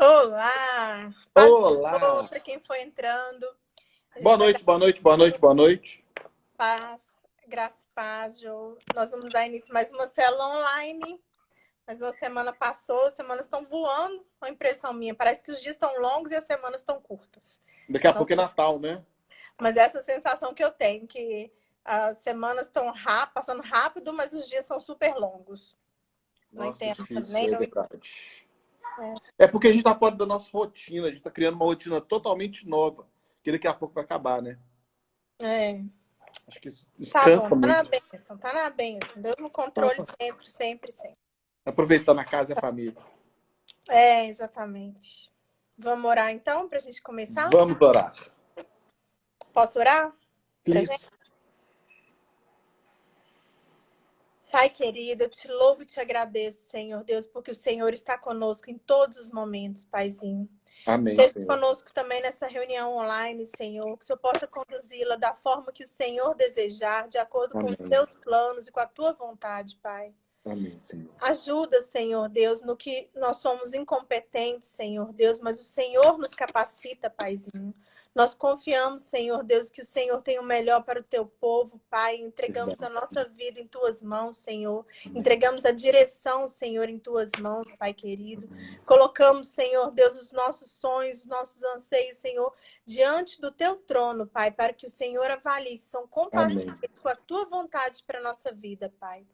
Olá! Paz Olá! para quem foi entrando. A Boa gente vai dar noite, boa noite, boa noite, boa noite. paz, graça e paz, Jô. Nós vamos dar início a mais uma célula online. Mas uma semana passou, as semanas estão voando, uma impressão minha. Parece que os dias estão longos e as semanas estão curtas. Daqui a Não pouco é sei. Natal, né? Mas essa sensação que eu tenho, que as semanas estão passando rápido, mas os dias são super longos. Não Nossa, entendo difícil, também, é não verdade. entendo. É porque a gente tá fora da nossa rotina, a gente tá criando uma rotina totalmente nova, que daqui a pouco vai acabar, né? É. Acho que isso Tá bom, cansa tá na muito. bênção, tá na bênção. Deus no controle sempre, sempre, sempre. Aproveitando a casa e a família. É, exatamente. Vamos orar então para a gente começar? Vamos orar. Posso orar pra gente? Please. Pai querido, eu te louvo e te agradeço, Senhor Deus, porque o Senhor está conosco em todos os momentos, Paizinho. Amém, Esteja Senhor. conosco também nessa reunião online, Senhor, que o Senhor possa conduzi-la da forma que o Senhor desejar, de acordo com os Amém. teus planos e com a tua vontade, Pai. Amém, Senhor. Ajuda, Senhor Deus, no que nós somos incompetentes, Senhor Deus, mas o Senhor nos capacita, Paizinho. Nós confiamos, Senhor Deus, que o Senhor tem o melhor para o teu povo, Pai. Entregamos a Verdade. nossa vida em tuas mãos, Senhor. Amém. Entregamos a direção, Senhor, em tuas mãos, Pai querido. Colocamos, Senhor Deus, os nossos sonhos, os nossos anseios, Senhor, diante do teu trono, Pai, para que o Senhor avalie se são Amém. compatíveis com a tua vontade para a nossa vida, Pai.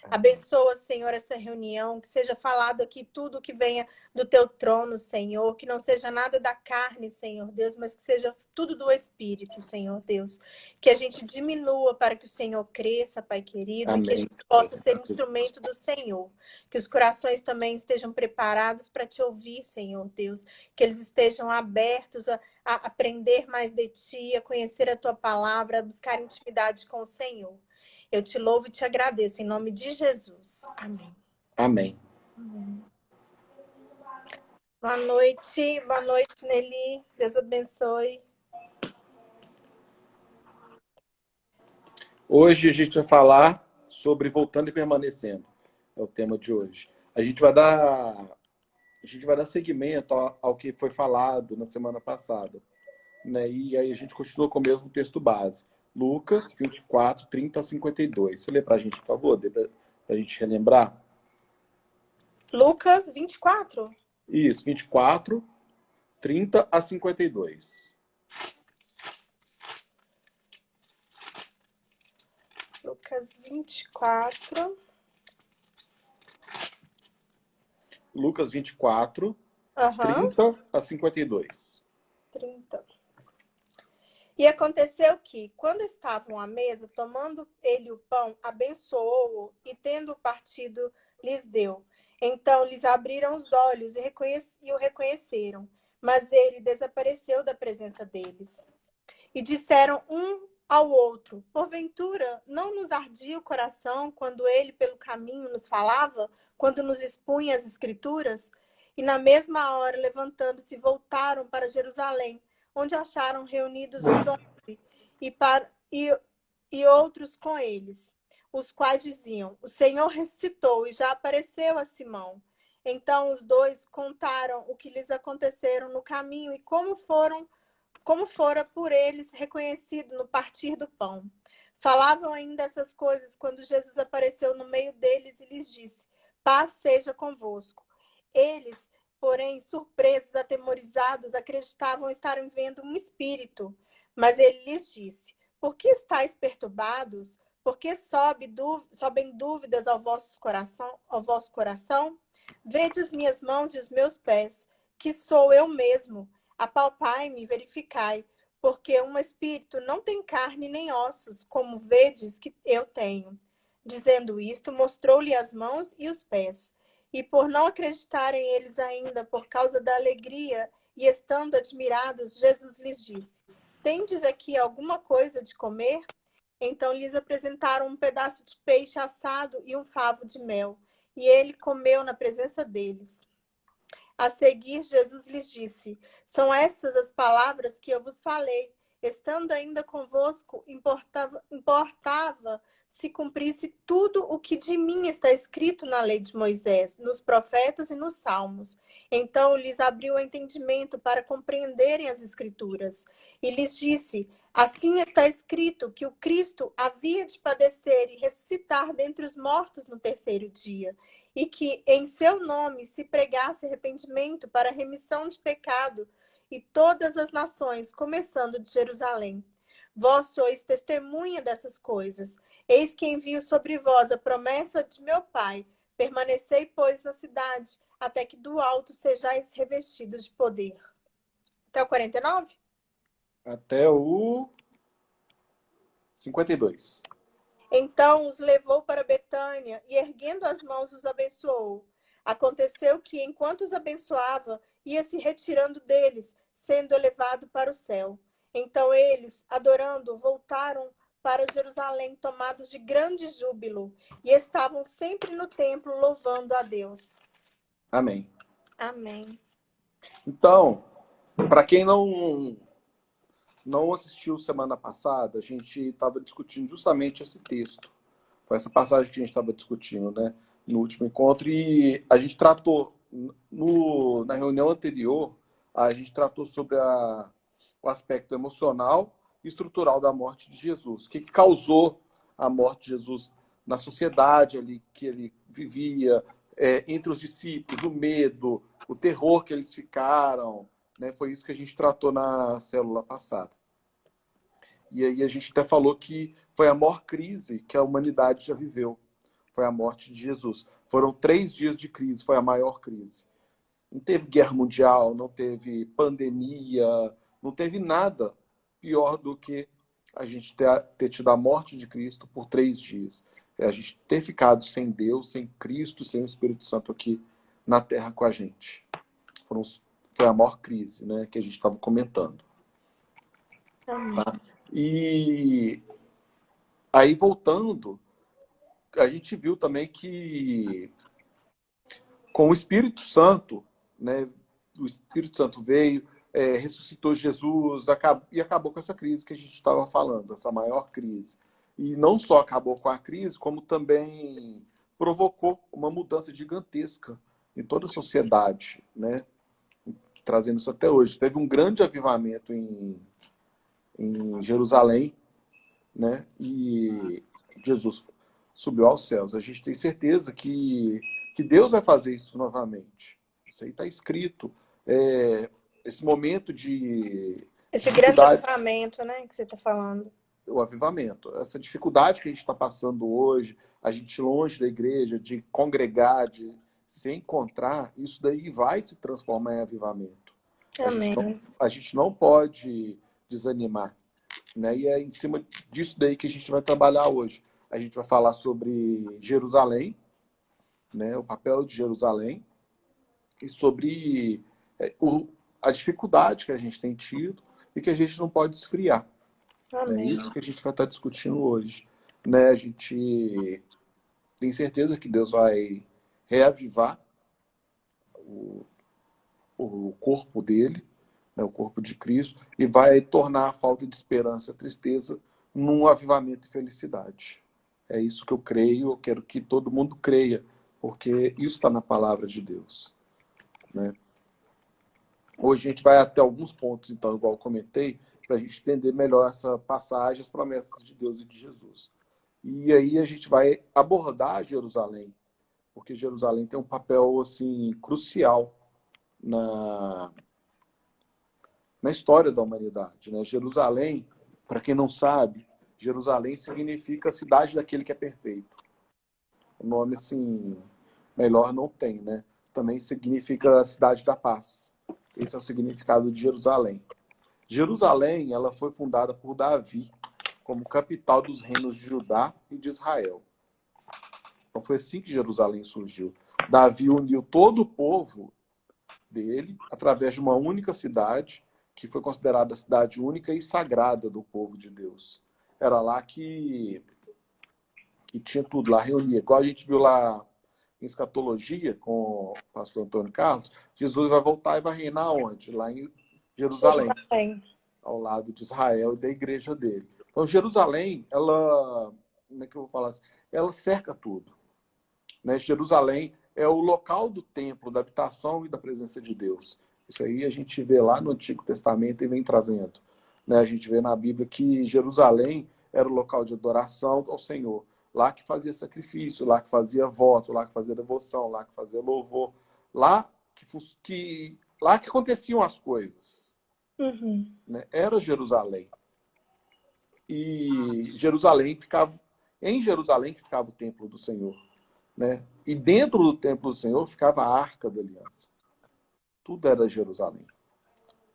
Abençoa, Senhor, essa reunião, que seja falado aqui tudo que venha do teu trono, Senhor, que não seja nada da carne, Senhor Deus, mas que seja tudo do Espírito, Senhor Deus. Que a gente diminua para que o Senhor cresça, Pai querido, e que a Amém. gente possa ser instrumento do Senhor. Que os corações também estejam preparados para te ouvir, Senhor Deus. Que eles estejam abertos a aprender mais de ti, a conhecer a tua palavra, a buscar intimidade com o Senhor. Eu te louvo e te agradeço, em nome de Jesus. Amém. Amém. Amém. Boa noite, Nelly. Deus abençoe. Hoje a gente vai falar sobre voltando e permanecendo. É o tema de hoje. A gente vai dar seguimento ao que foi falado na semana passada, né? E aí a gente continua com o mesmo texto base. Lucas 24, 30 a 52. Você lê para a gente, por favor, para a gente relembrar? Lucas 24. Isso, 24, 30 a 52. Lucas 24. Lucas 24, Aham, 30 a 52. 30. E aconteceu que, quando estavam à mesa, tomando ele o pão, abençoou-o e, tendo partido, lhes deu. Então lhes abriram os olhos e o reconheceram, mas ele desapareceu da presença deles. E disseram um ao outro: porventura, não nos ardia o coração quando ele pelo caminho nos falava, quando nos expunha as Escrituras? E na mesma hora, levantando-se, voltaram para Jerusalém, onde acharam reunidos os 11 e outros com eles, os quais diziam: o Senhor ressuscitou e já apareceu a Simão. Então os dois contaram o que lhes aconteceram no caminho e como fora por eles reconhecido no partir do pão. Falavam ainda essas coisas quando Jesus apareceu no meio deles e lhes disse: paz seja convosco. Eles, porém, surpresos, atemorizados, acreditavam estarem vendo um espírito. Mas ele lhes disse: por que estáis perturbados? Por que sobem dúvidas ao vosso coração? Vede as minhas mãos e os meus pés, que sou eu mesmo. Apalpai-me e verificai, porque um espírito não tem carne nem ossos, como vedes que eu tenho. Dizendo isto, mostrou-lhe as mãos e os pés. E por não acreditarem eles ainda, por causa da alegria, e estando admirados, Jesus lhes disse: tendes aqui alguma coisa de comer? Então lhes apresentaram um pedaço de peixe assado e um favo de mel, e ele comeu na presença deles. A seguir, Jesus lhes disse: são estas as palavras que eu vos falei, estando ainda convosco, importava se cumprisse tudo o que de mim está escrito na lei de Moisés, nos profetas e nos salmos. Então lhes abriu o entendimento para compreenderem as Escrituras. E lhes disse: assim está escrito que o Cristo havia de padecer e ressuscitar dentre os mortos no terceiro dia, e que em seu nome se pregasse arrependimento para remissão de pecado e todas as nações, começando de Jerusalém. Vós sois testemunha dessas coisas. Eis que envio sobre vós a promessa de meu Pai. Permanecei, pois, na cidade, até que do alto sejais revestidos de poder. Até o 49? Até o 52. Então os levou para Betânia e, erguendo as mãos, os abençoou. Aconteceu que, enquanto os abençoava, ia se retirando deles, sendo elevado para o céu. Então eles, adorando, voltaram para Jerusalém, tomados de grande júbilo, e estavam sempre no templo louvando a Deus. Amém. Amém. Então, para quem não assistiu semana passada, a gente estava discutindo justamente esse texto. Foi essa passagem que a gente estava discutindo, né, no último encontro. E a gente tratou, na reunião anterior, a gente tratou sobre o aspecto emocional e estrutural da morte de Jesus. O que causou a morte de Jesus na sociedade ali que ele vivia, entre os discípulos, o medo, o terror que eles ficaram, né? Foi isso que a gente tratou na célula passada. E aí a gente até falou que foi a maior crise que a humanidade já viveu. Foi a morte de Jesus. Foram 3 dias de crise, foi a maior crise. Não teve guerra mundial, não teve pandemia, não teve nada pior do que a gente ter tido a morte de Cristo por 3 dias. A gente ter ficado sem Deus, sem Cristo, sem o Espírito Santo aqui na Terra com a gente. Foi a maior crise, né, que a gente estava comentando. Tá? E aí, voltando, a gente viu também que com o Espírito Santo, né, o Espírito Santo veio, ressuscitou Jesus e acabou com essa crise que a gente estava falando, essa maior crise. E não só acabou com a crise, como também provocou uma mudança gigantesca em toda a sociedade, né, trazendo isso até hoje. Teve um grande avivamento em Jerusalém, né? E Jesus subiu aos céus. A gente tem certeza que Deus vai fazer isso novamente. Isso aí está escrito. Esse momento de Esse grande avivamento, né, que você está falando. O avivamento. Essa dificuldade que a gente está passando hoje, a gente longe da igreja, de congregar, de se encontrar, isso daí vai se transformar em avivamento. Amém. A gente não pode desanimar, né? E é em cima disso daí que a gente vai trabalhar hoje. A gente vai falar sobre Jerusalém, né? O papel de Jerusalém, e sobre a dificuldade que a gente tem tido e que a gente não pode esfriar. É isso que a gente vai estar discutindo hoje, né? A gente tem certeza que Deus vai reavivar o corpo dele, né, o corpo de Cristo, e vai tornar a falta de esperança, a tristeza, num avivamento e felicidade. É isso que eu creio, eu quero que todo mundo creia, porque isso está na palavra de Deus, né? Hoje a gente vai até alguns pontos, então, igual eu comentei, para a gente entender melhor essa passagem, as promessas de Deus e de Jesus. E aí a gente vai abordar Jerusalém, porque Jerusalém tem um papel assim crucial na história da humanidade, né? Jerusalém, para quem não sabe, Jerusalém significa cidade daquele que é perfeito. O nome, assim, melhor não tem, né? Também significa cidade da paz. Esse é o significado de Jerusalém. Jerusalém, ela foi fundada por Davi como capital dos reinos de Judá e de Israel. Então foi assim que Jerusalém surgiu. Davi uniu todo o povo dele através de uma única cidade, que foi considerada a cidade única e sagrada do povo de Deus. Era lá que tinha tudo, lá reunia. Igual a gente viu lá em escatologia com o pastor Antônio Carlos, Jesus vai voltar e vai reinar onde? Lá em Jerusalém. ao lado de Israel e da igreja dele. Então, Jerusalém, ela, como é que eu vou falar assim? Ela cerca tudo, né? Jerusalém é o local do templo, da habitação e da presença de Deus. Isso aí a gente vê lá no Antigo Testamento e vem trazendo, né? A gente vê na Bíblia que Jerusalém era o local de adoração ao Senhor. Lá que fazia sacrifício, lá que fazia voto, lá que fazia devoção, lá que fazia louvor. Lá lá que aconteciam as coisas. Uhum. Né? Era Jerusalém. E em Jerusalém que ficava o templo do Senhor. Né? E dentro do templo do Senhor ficava a Arca da Aliança. Tudo era Jerusalém.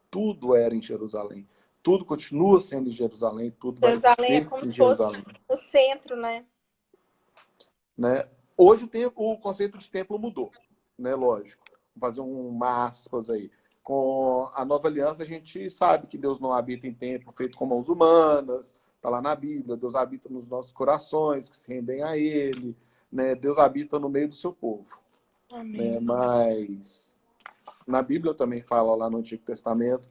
Tudo era em Jerusalém. Tudo continua sendo em Jerusalém. Tudo vai Jerusalém é ser como em se fosse Jerusalém. o centro, né? Né? Hoje o conceito de templo mudou. Né? Lógico. Vou fazer uma aspas aí. Com a nova aliança, a gente sabe que Deus não habita em templo feito com mãos humanas. Está lá na Bíblia. Deus habita nos nossos corações, que se rendem a Ele. Né? Deus habita no meio do seu povo. Né? Amém. Mas na Bíblia também fala lá no Antigo Testamento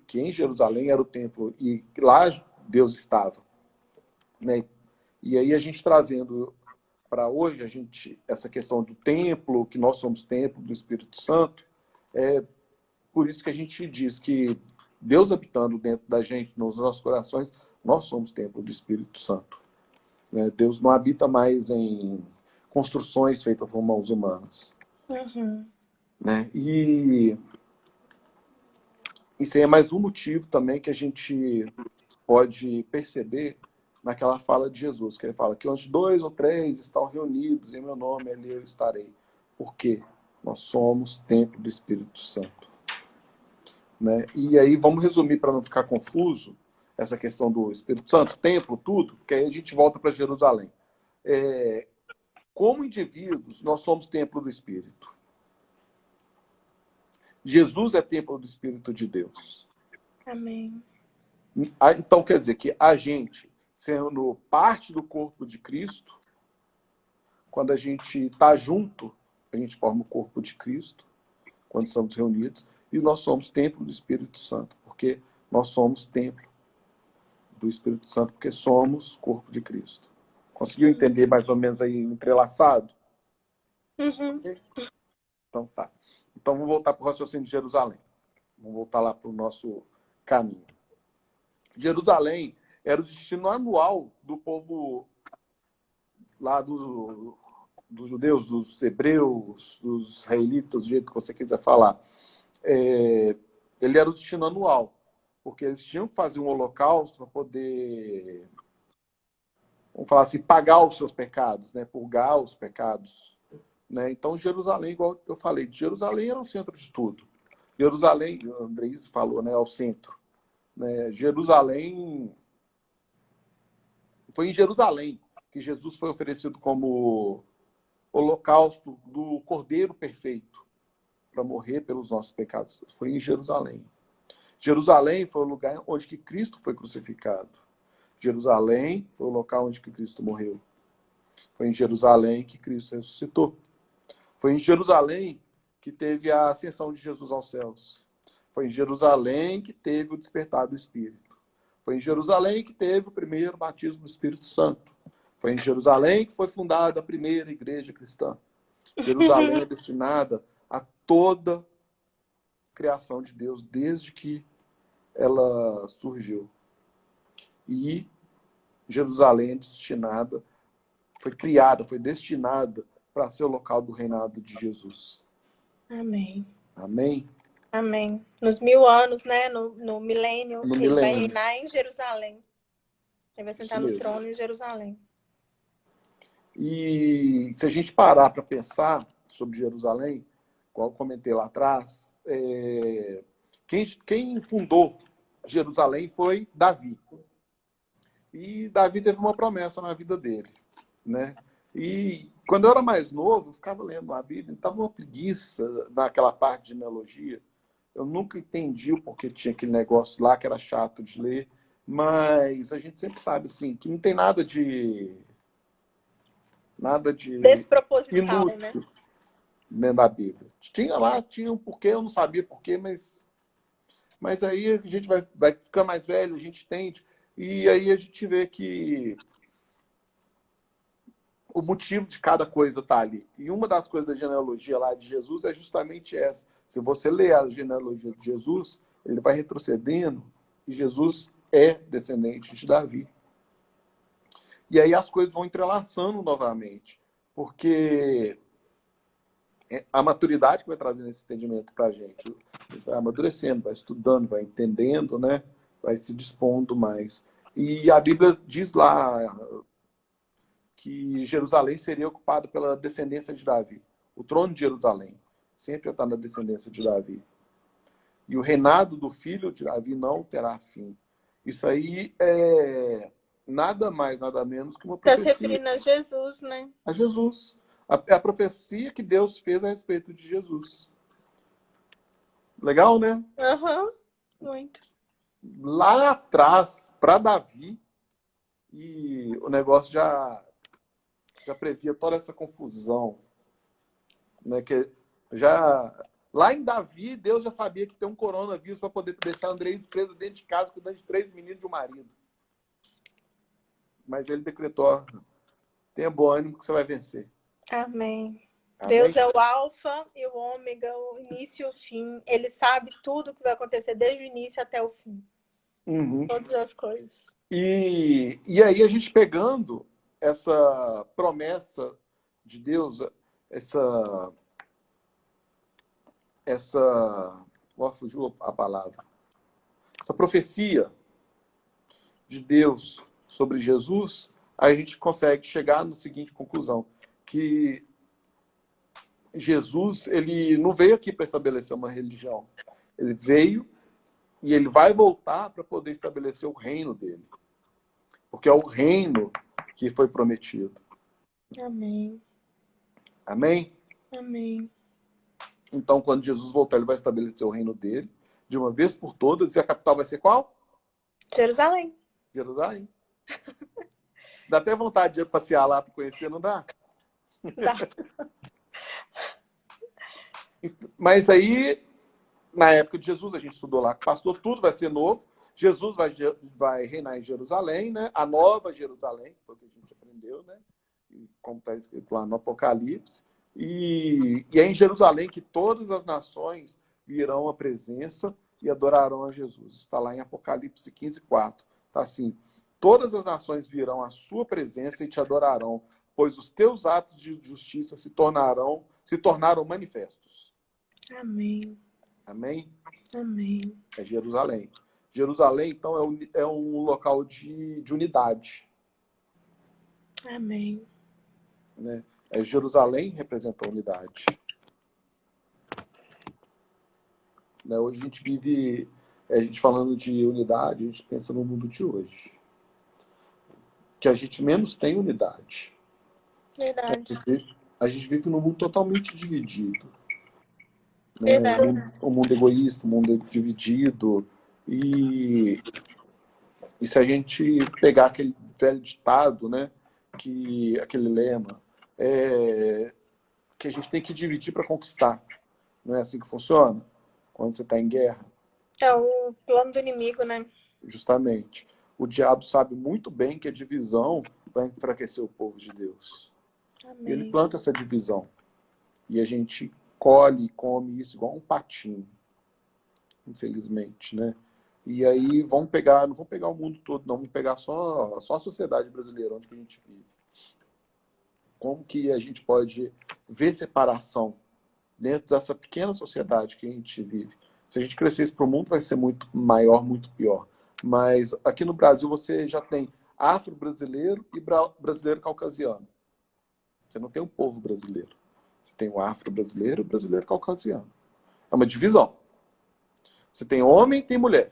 que em Jerusalém era o templo e lá Deus estava. Né? E aí a gente trazendo para hoje essa questão do templo, que nós somos templo do Espírito Santo, é por isso que a gente diz que Deus habitando dentro da gente, nos nossos corações, nós somos templo do Espírito Santo. Né? Deus não habita mais em construções feitas por mãos humanas. Uhum. Né? E isso aí é mais um motivo também que a gente pode perceber naquela fala de Jesus, que ele fala que onde 2 ou 3 estão reunidos em meu nome, ali eu estarei. Por quê? Nós somos templo do Espírito Santo. Né? E aí vamos resumir para não ficar confuso essa questão do Espírito Santo, templo, tudo, porque aí a gente volta para Jerusalém. Como indivíduos, nós somos templo do Espírito. Jesus é templo do Espírito de Deus. Amém. Então quer dizer que a gente, sendo parte do corpo de Cristo, quando a gente está junto, a gente forma o corpo de Cristo, quando estamos reunidos, e nós somos templo do Espírito Santo, porque nós somos templo do Espírito Santo, porque somos corpo de Cristo. Conseguiu entender mais ou menos aí entrelaçado? Uhum. Então tá. Então vamos voltar para o raciocínio de Jerusalém. Vamos voltar lá para o nosso caminho. Jerusalém era o destino anual do povo lá dos judeus, dos hebreus, dos israelitas, do jeito que você quiser falar. Ele era o destino anual, porque eles tinham que fazer um holocausto para poder, vamos falar assim, pagar os seus pecados, né? Purgar os pecados. Né? Então, Jerusalém, igual eu falei, Jerusalém era o centro de tudo. Jerusalém, o Andrés falou, né, é o centro. Né? Jerusalém, foi em Jerusalém que Jesus foi oferecido como holocausto do Cordeiro Perfeito para morrer pelos nossos pecados. Foi em Jerusalém. Jerusalém foi o lugar onde que Cristo foi crucificado. Jerusalém foi o local onde que Cristo morreu. Foi em Jerusalém que Cristo ressuscitou. Foi em Jerusalém que teve a ascensão de Jesus aos céus. Foi em Jerusalém que teve o despertar do Espírito. Foi em Jerusalém que teve o primeiro batismo do Espírito Santo. Foi em Jerusalém que foi fundada a primeira igreja cristã. Jerusalém é destinada a toda criação de Deus desde que ela surgiu. E Jerusalém é destinada, foi criada, foi destinada para ser o local do reinado de Jesus. Amém. Amém? Amém. Nos 1000 anos, né? No milênio, No ele vai milênio. reinar em Jerusalém. Ele vai sentar Isso no mesmo. trono em Jerusalém. E se a gente parar para pensar sobre Jerusalém, como eu comentei lá atrás, quem fundou Jerusalém foi Davi. E Davi teve uma promessa na vida dele, né? E quando eu era mais novo, eu ficava lendo a Bíblia, estava uma preguiça naquela parte de genealogia. Eu nunca entendi o porquê tinha aquele negócio lá que era chato de ler, mas a gente sempre sabe assim que não tem nada de Desproposital, né? inútil dentro da Bíblia. Tinha lá, tinha um porquê, eu não sabia porquê, mas Mas aí a gente vai ficar mais velho, a gente tende, e aí a gente vê que o motivo de cada coisa está ali. E uma das coisas da genealogia lá de Jesus é justamente essa. Se você ler a genealogia de Jesus, ele vai retrocedendo e Jesus é descendente de Davi. E aí as coisas vão entrelaçando novamente, porque a maturidade que vai trazendo esse entendimento para a gente, vai amadurecendo, vai estudando, vai entendendo, né? Vai se dispondo mais. E a Bíblia diz lá que Jerusalém seria ocupado pela descendência de Davi. O trono de Jerusalém sempre está na descendência de Davi. E o reinado do filho de Davi não terá fim. Isso aí é nada mais, nada menos que uma Está se profecia referindo a Jesus, né? a Jesus. É a profecia que Deus fez a respeito de Jesus. Legal, né? Aham, muito. Lá atrás, para Davi, e o negócio já previa toda essa confusão, né? Que já lá em Davi, Deus já sabia que tem um coronavírus para poder deixar Andrés preso dentro de casa cuidando de 3 meninos e um marido. Mas ele decretou: tenha bom ânimo que você vai vencer. Amém. Amém? Deus é o alfa e o ômega, o início e o fim. Ele sabe tudo o que vai acontecer desde o início até o fim. Uhum. Todas as coisas. E aí a gente pegando essa promessa de Deus, essa fugiu a palavra, essa profecia de Deus sobre Jesus, a gente consegue chegar na seguinte conclusão, que Jesus, ele não veio aqui para estabelecer uma religião. Ele veio e ele vai voltar para poder estabelecer o reino dele. Porque é o reino que foi prometido. Amém. Amém? Amém. Então, quando Jesus voltar, ele vai estabelecer o reino dele, de uma vez por todas, e a capital vai ser qual? Jerusalém. Jerusalém. Dá até vontade de passear lá para conhecer, não dá? Dá. Mas aí, na época de Jesus, a gente estudou lá que pastor, tudo vai ser novo. Jesus vai reinar em Jerusalém, né? A nova Jerusalém, foi o que a gente aprendeu, né? Como está escrito lá no Apocalipse. E é em Jerusalém que todas as nações virão à presença e adorarão a Jesus. Está lá em Apocalipse 15:4. Está assim: todas as nações virão à sua presença e te adorarão, pois os teus atos de justiça se tornaram manifestos. Amém. Amém? Amém. É Jerusalém. Jerusalém, então, é um local de unidade. Amém. Né? Jerusalém representa a unidade. Né? Hoje a gente vive, a gente falando de unidade, a gente pensa no mundo de hoje. Que a gente menos tem unidade. Verdade. A gente vive num mundo totalmente dividido. Né? Verdade. Um mundo egoísta, um mundo dividido. E se a gente pegar aquele velho ditado, né? Aquele lema, que a gente tem que dividir para conquistar. Não é assim que funciona? Quando você está em guerra. É o plano do inimigo, né? Justamente. O diabo sabe muito bem que a divisão vai enfraquecer o povo de Deus. Amém. E ele planta essa divisão. E a gente colhe e come isso igual um patinho. Infelizmente, né? E aí não vão pegar o mundo todo, não. Vão pegar só a sociedade brasileira, onde que a gente vive. Como que a gente pode ver separação dentro dessa pequena sociedade que a gente vive? Se a gente crescesse para o mundo, vai ser muito maior, muito pior. Mas aqui no Brasil você já tem afro-brasileiro e brasileiro caucasiano. Você não tem o povo brasileiro. Você tem o afro-brasileiro e o brasileiro caucasiano. É uma divisão. Você tem homem e tem mulher.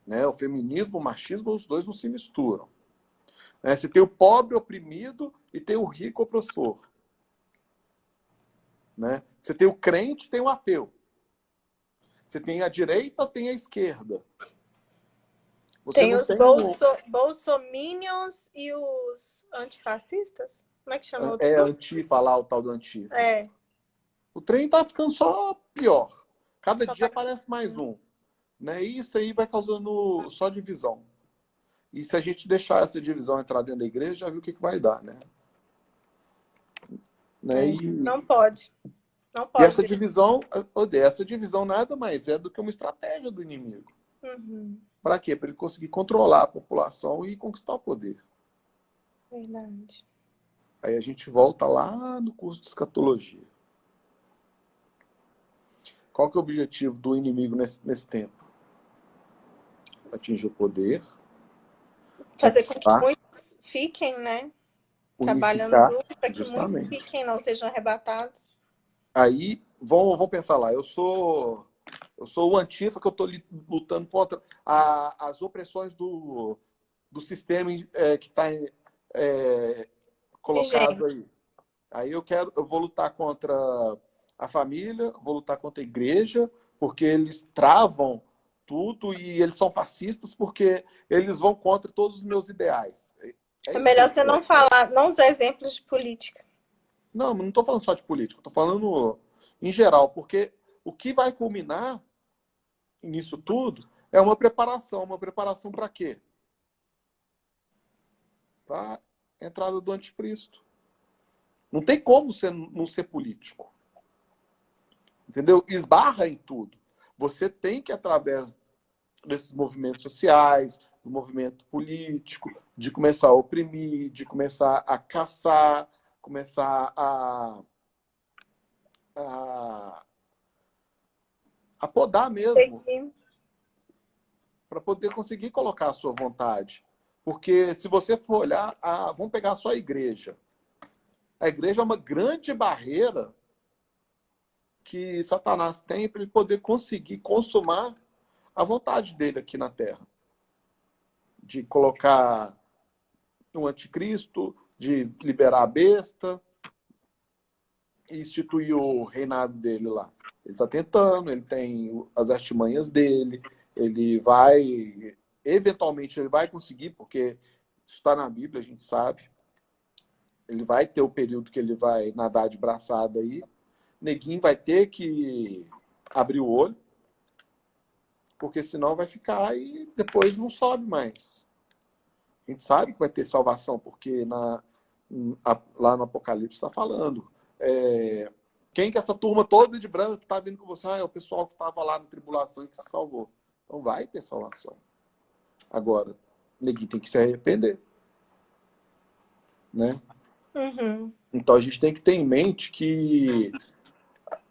Né? O feminismo, o machismo, os dois não se misturam. Né? Você tem o pobre oprimido e tem o rico opressor. Né? Você tem o crente e tem o ateu. Você tem a direita, tem a esquerda. Você tem não os tem bolsominions e os antifascistas? Como é que chama o outro? Antifa lá, o tal do Antifa. É. O trem tá ficando só pior. Cada Só dia tá- aparece mais um. né? E isso aí vai causando só divisão. E se a gente deixar essa divisão entrar dentro da igreja, já viu o que vai dar, né? Né? Não pode. Não E pode deixar. essa divisão nada mais é do que uma estratégia do inimigo. Uhum. Para quê? Para ele conseguir controlar a população e conquistar o poder. Verdade. Aí a gente volta lá no curso de escatologia. Qual que é o objetivo do inimigo nesse tempo? Atingir o poder, Fazer com que conquistar, muitos fiquem, né? Trabalhando unificar, duro para que muitos justamente. fiquem, não sejam arrebatados. Aí, vão pensar lá, eu sou o Antifa que eu estou lutando contra as opressões do sistema que está colocado Gente, aí. Aí eu vou lutar contra a família, vou lutar contra a igreja, porque eles travam tudo e eles são fascistas porque eles vão contra todos os meus ideais. É é isso que melhor eles você não querem. falar, não usar exemplos de política. Não estou falando só de política, estou falando em geral, porque o que vai culminar nisso tudo é uma preparação. Uma preparação para quê? Para a entrada do anticristo. Não tem como você não ser político. Entendeu? Esbarra em tudo. Você tem que, através desses movimentos sociais, do movimento político, de começar a oprimir, de começar a caçar, começar a podar mesmo, Entendi. para poder conseguir colocar a sua vontade. Porque se você for olhar, vamos pegar só a igreja. A igreja é uma grande barreira que Satanás tem para ele poder conseguir consumar a vontade dele aqui na Terra. De colocar um anticristo, de liberar a besta e instituir o reinado dele lá. Ele está tentando, ele tem as artimanhas dele, ele vai, eventualmente ele vai conseguir, porque isso está na Bíblia, a gente sabe. Ele vai ter o período que ele vai nadar de braçada aí. Neguinho vai ter que abrir o olho, porque senão vai ficar e depois não sobe mais. A gente sabe que vai ter salvação, porque lá no Apocalipse está falando. Quem que essa turma toda de branco está vindo com você? É o pessoal que estava lá na tribulação e que se salvou. Então vai ter salvação. Agora, neguinho tem que se arrepender. Né? Uhum. Então a gente tem que ter em mente que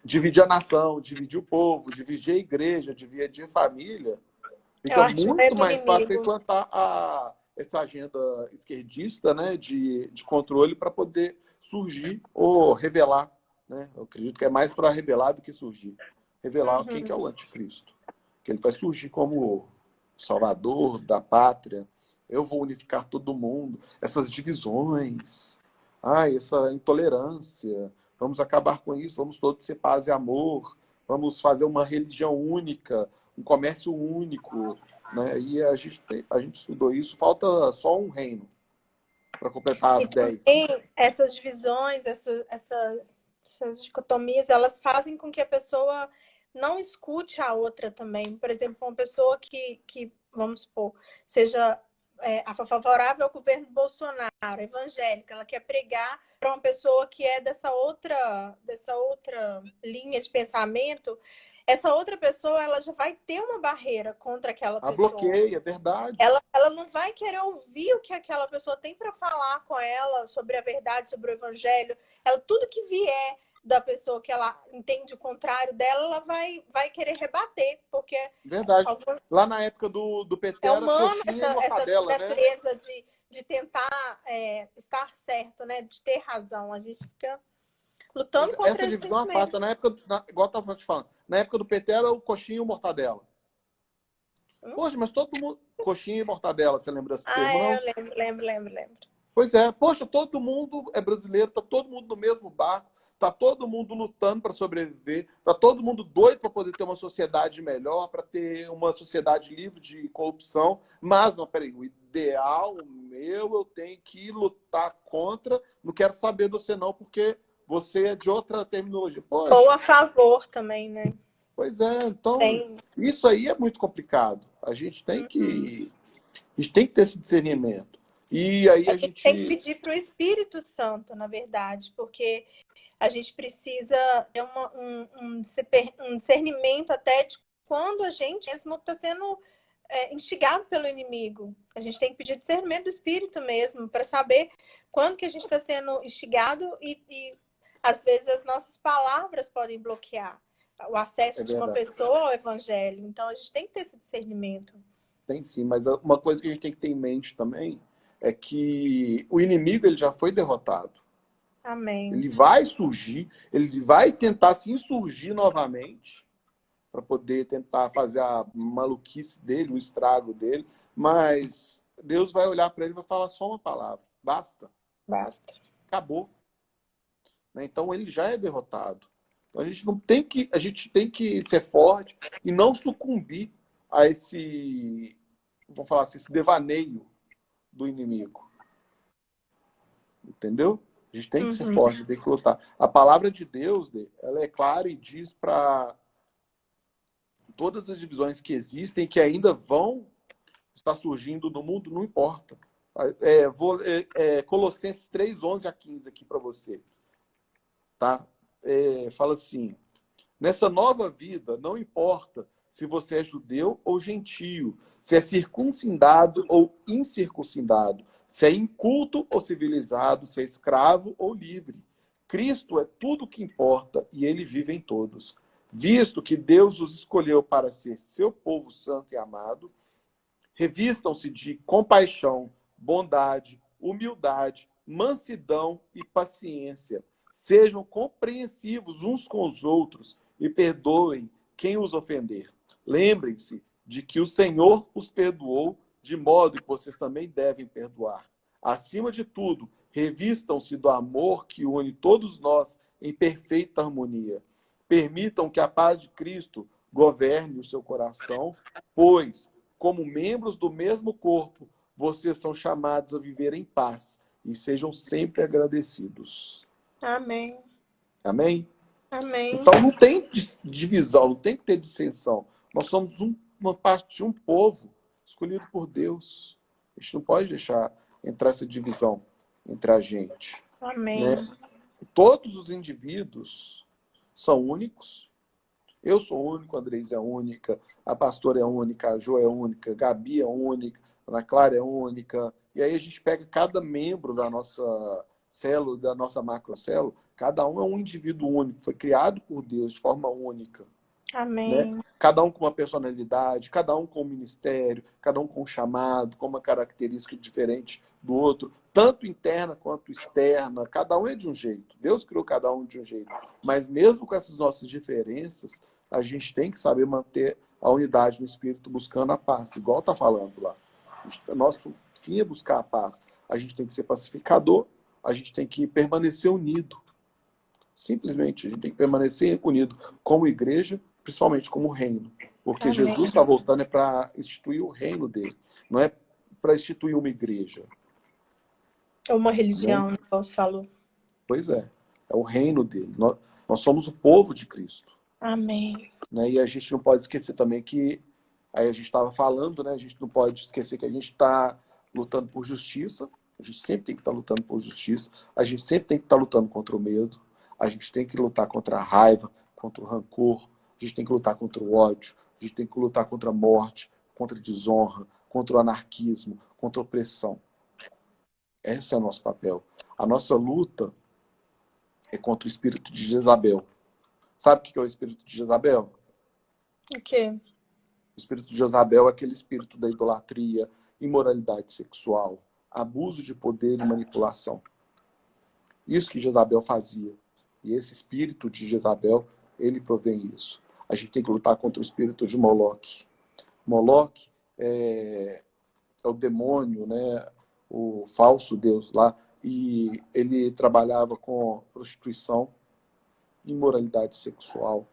dividir a nação, dividir o povo, dividir a igreja, dividir a família, É o fica artimanha muito do mais fácil inimigo. implantar essa agenda esquerdista, né, de controle para poder surgir ou revelar. Né? Eu acredito que é mais para revelar do que surgir. Revelar quem que é Uhum. o anticristo. Que ele vai surgir como salvador da pátria. Eu vou unificar todo mundo. Essas divisões, essa intolerância. Vamos acabar com isso. Vamos todos ser paz e amor. Vamos fazer uma religião única, um comércio único. Né? E a gente estudou isso. Falta só um reino para completar E as 10. também essas divisões, essas dicotomias, elas fazem com que a pessoa não escute a outra também. Por exemplo, uma pessoa que vamos supor, seja favorável ao governo Bolsonaro, evangélica, ela quer pregar para uma pessoa que é dessa outra linha de pensamento, essa outra pessoa ela já vai ter uma barreira contra aquela pessoa. Bloqueia, é verdade. Ela não vai querer ouvir o que aquela pessoa tem para falar com ela sobre a verdade, sobre o evangelho. Tudo que vier da pessoa que ela entende o contrário dela, ela vai querer rebater, porque Verdade. Lá na época do PT é era humano coxinha e essa mortadela, né? defesa de tentar estar certo, né? De ter razão. A gente fica lutando contra Essa esse divisão sentimento. afasta. Igual eu estava te falando, na época do PT era o coxinha e mortadela. Poxa, mas todo mundo. Coxinha e mortadela, você lembra desse termo, Eu não? lembro. Pois é, poxa, todo mundo é brasileiro, tá todo mundo no mesmo barco, tá todo mundo lutando para sobreviver, tá todo mundo doido para poder ter uma sociedade melhor, para ter uma sociedade livre de corrupção. Mas, não, peraí, o ideal meu eu tenho que lutar contra, não quero saber de você não, porque você é de outra terminologia. Ou Poxa, a favor também, né? Pois é, então, Tem, isso aí é muito complicado. A gente tem que ter esse discernimento. E aí a a gente tem que gente. pedir para o Espírito Santo, na verdade, porque a gente precisa ter um discernimento até de quando a gente mesmo está sendo instigado pelo inimigo. A gente tem que pedir discernimento do Espírito mesmo, para saber quando que a gente está sendo instigado e às vezes as nossas palavras podem bloquear o É acesso de uma verdade. pessoa ao evangelho. Então a gente tem que ter esse discernimento. Tem sim, mas uma coisa que a gente tem que ter em mente também é que o inimigo ele já foi derrotado. Amém. Ele vai surgir, ele vai tentar se insurgir novamente para poder tentar fazer a maluquice dele, o estrago dele, mas Deus vai olhar para ele e vai falar só uma palavra: basta, Basta. acabou. Né? Então ele já é derrotado. Então a gente tem que ser forte e não sucumbir a esse, vamos falar assim, esse devaneio do inimigo. Entendeu? A gente tem que ser Uhum. forte, tem que lutar. A palavra de Deus, ela é clara e diz para todas as divisões que existem, que ainda vão estar surgindo no mundo, não importa. Colossenses 3, 11 a 15 aqui para você. Tá? Fala assim: nessa nova vida, não importa se você é judeu ou gentio, se é circuncidado ou incircuncidado, se é inculto ou civilizado, se é escravo ou livre. Cristo é tudo o que importa e ele vive em todos. Visto que Deus os escolheu para ser seu povo santo e amado, revistam-se de compaixão, bondade, humildade, mansidão e paciência. Sejam compreensivos uns com os outros e perdoem quem os ofender. Lembrem-se de que o Senhor os perdoou, de modo que vocês também devem perdoar. Acima de tudo, revistam-se do amor que une todos nós em perfeita harmonia. Permitam que a paz de Cristo governe o seu coração, pois, como membros do mesmo corpo, vocês são chamados a viver em paz e sejam sempre agradecidos. Amém. Amém? Amém. Então não tem divisão, não tem que ter dissensão. Nós somos uma parte de um povo escolhido por Deus. A gente não pode deixar entrar essa divisão entre a gente. Amém. Né? Todos os indivíduos são únicos. Eu sou único, a Andresa é única, a pastora é única, a Jo é única, a Gabi é única, a Ana Clara é única. E aí a gente pega cada membro da nossa célula, da nossa macrocélula, cada um é um indivíduo único, foi criado por Deus de forma única. Né? Amém. Cada um com uma personalidade, cada um com um ministério, cada um com um chamado, com uma característica diferente do outro, tanto interna quanto externa. Cada um é de um jeito. Deus criou cada um de um jeito. Mas mesmo com essas nossas diferenças, a gente tem que saber manter a unidade no espírito, buscando a paz, igual está falando lá. Nosso fim é buscar a paz. A gente tem que ser pacificador, a gente tem que permanecer unido. Simplesmente, a gente tem que permanecer unido como igreja, principalmente como reino. Porque Amém. Jesus está voltando para instituir o reino dele, não é para instituir uma igreja. Uma Né? religião, como você falou. Pois é o reino dele. Nós somos o povo de Cristo. Amém. Né? E a gente não pode esquecer também que, aí a gente estava falando, né? A gente não pode esquecer que a gente está lutando por justiça, a gente sempre tem que estar lutando por justiça, a gente sempre tem que estar lutando contra o medo, a gente tem que lutar contra a raiva, contra o rancor, a gente tem que lutar contra o ódio, a gente tem que lutar contra a morte, contra a desonra, contra o anarquismo, contra a opressão. Esse é o nosso papel. A nossa luta é contra o espírito de Jezabel. Sabe o que é o espírito de Jezabel? O quê? O espírito de Jezabel é aquele espírito da idolatria, imoralidade sexual, abuso de poder e manipulação. Isso que Jezabel fazia. E esse espírito de Jezabel, ele provém isso. A gente tem que lutar contra o espírito de Moloque. Moloque é o demônio, né? O falso deus lá. E ele trabalhava com prostituição, imoralidade sexual,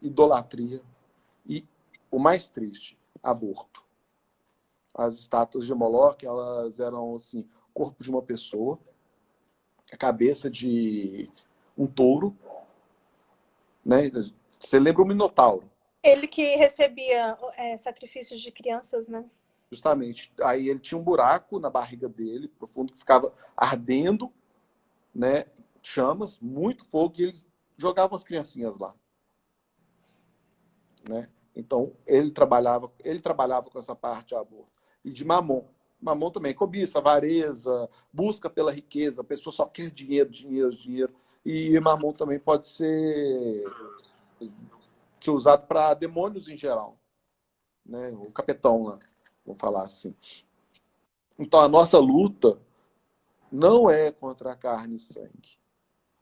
idolatria e, o mais triste, aborto. As estátuas de Moloque, elas eram assim, o corpo de uma pessoa, a cabeça de um touro, né? Você lembra o Minotauro? Ele que recebia sacrifícios de crianças, né? Justamente. Aí ele tinha um buraco na barriga dele, profundo, que ficava ardendo, né? Chamas, muito fogo, e eles jogavam as criancinhas lá, né? Então, ele trabalhava com essa parte de aborto. E de Mamon. Mamon também, cobiça, avareza, busca pela riqueza, a pessoa só quer dinheiro, dinheiro, dinheiro. E Mamon também pode ser usado para demônios em geral, né? O capetão lá, vamos falar assim. Então, a nossa luta não é contra a carne e sangue,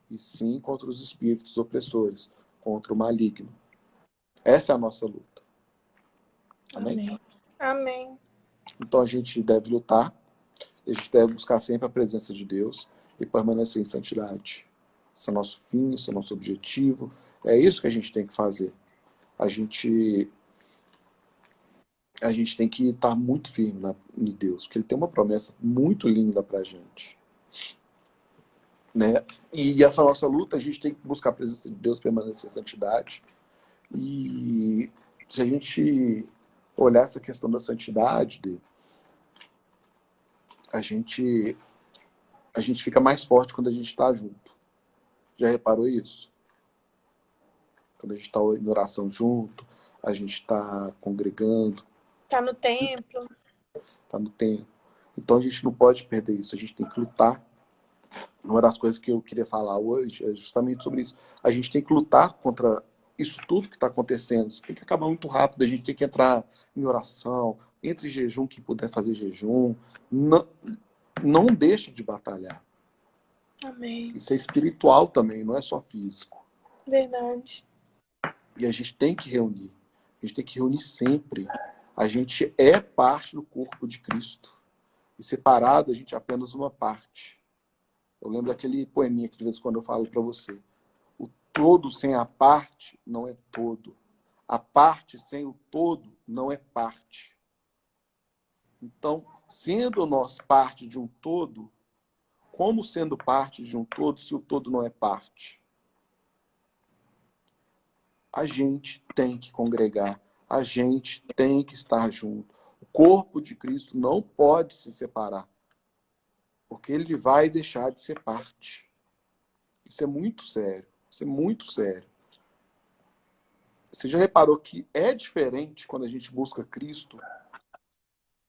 e sim contra os espíritos opressores, contra o maligno. Essa é a nossa luta. Amém? Amém. Amém. Então a gente deve lutar, a gente deve buscar sempre a presença de Deus e permanecer em santidade. Esse é o nosso fim, esse é o nosso objetivo. É isso que a gente tem que fazer. A gente tem que estar muito firme em Deus, porque Ele tem uma promessa muito linda pra gente. Né? E essa nossa luta, a gente tem que buscar a presença de Deus, permanecer em santidade. E se a gente olhar essa questão da santidade, a gente fica mais forte quando a gente está junto. Já reparou isso? Quando a gente está em oração junto, a gente está congregando. Tá no templo. Está no tempo. Então a gente não pode perder isso. A gente tem que lutar. Uma das coisas que eu queria falar hoje é justamente sobre isso. A gente tem que lutar contra isso tudo que está acontecendo. Isso tem que acabar muito rápido. A gente tem que entrar em oração. Entre em jejum, quem puder fazer jejum. Não deixe de batalhar. Amém. Isso é espiritual também, não é só físico. Verdade. E a gente tem que reunir. A gente tem que reunir sempre. A gente é parte do corpo de Cristo. E separado, a gente é apenas uma parte. Eu lembro daquele poeminha que de vez em quando eu falo para você. O todo sem a parte não é todo. A parte sem o todo não é parte. Então, sendo nós parte de um todo, como sendo parte de um todo se o todo não é parte? A gente tem que congregar, a gente tem que estar junto. O corpo de Cristo não pode se separar, porque ele vai deixar de ser parte. Isso é muito sério, isso é muito sério. Você já reparou que é diferente quando a gente busca Cristo,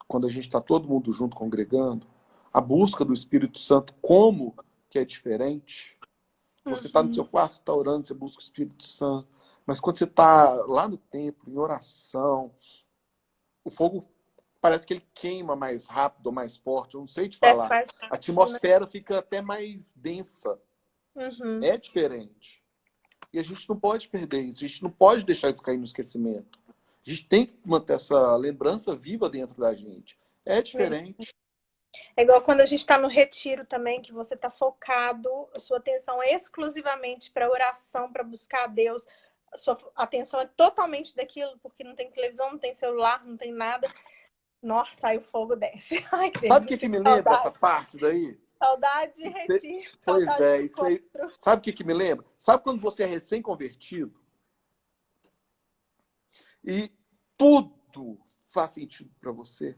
quando a gente está todo mundo junto congregando? A busca do Espírito Santo, como que é diferente? Você está no seu quarto, você está orando, você busca o Espírito Santo. Mas quando você está lá no templo, em oração, o fogo parece que ele queima mais rápido, mais forte. Eu não sei te Desce falar. mais A rápido, né? atmosfera fica até mais densa. É diferente. E a gente não pode perder isso. A gente não pode deixar isso cair no esquecimento. A gente tem que manter essa lembrança viva dentro da gente. É diferente. É igual quando a gente está no retiro também, que você está focado, a sua atenção é exclusivamente para oração, para buscar a Deus. A sua atenção é totalmente daquilo, porque não tem televisão, não tem celular, não tem nada. Nossa, aí o fogo desce. Ai, que Sabe o que, delícia, que que me lembra essa saudade. parte daí? Saudade de retiro, Pois saudade é, de isso aí. encontro. Sabe o que, que me lembra? Sabe quando você é recém-convertido e tudo faz sentido para você?